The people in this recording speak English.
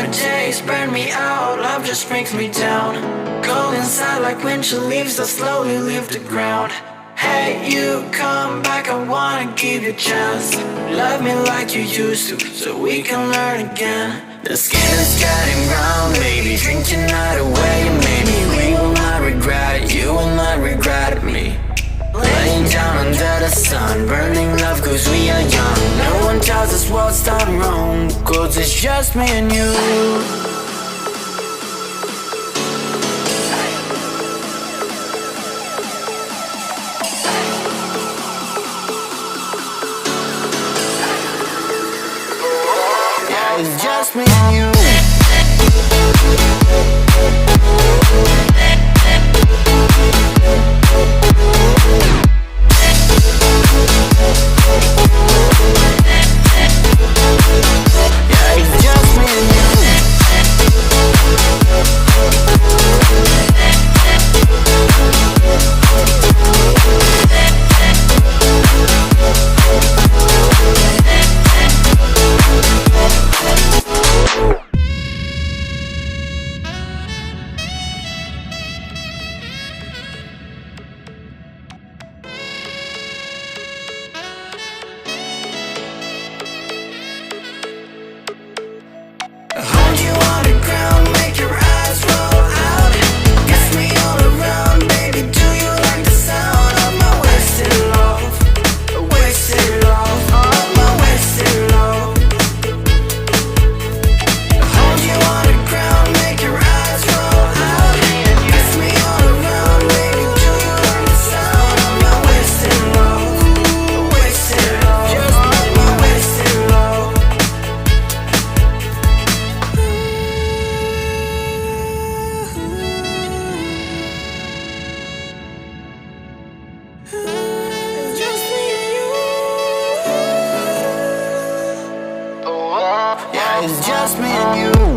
summer days burn me out, love just brings me down. Cold inside like winter leaves that slowly leave the ground. Hey, you come back, I wanna give you a chance. Love me like you used to, so we can learn again. The skin is getting brown, baby, drink your night away. Maybe we will not regret it, you will not regret me. Laying down under the sun, burning love cause we are young. No one tells us what's done wrong, cause it's just me and you. It's just me and you. Yeah, it's just me and you. Hold you on the ground, make your eyes roll out. Kiss me all around, baby, do you like the sound of my wasted love? Wasted love, of my wasted love. Hold you on the ground, make your eyes roll out. Kiss me all around, baby, do you like the sound of my wasted love? Wasted love, just like my wasted love. It's just me and you. Yeah, it's just me and you.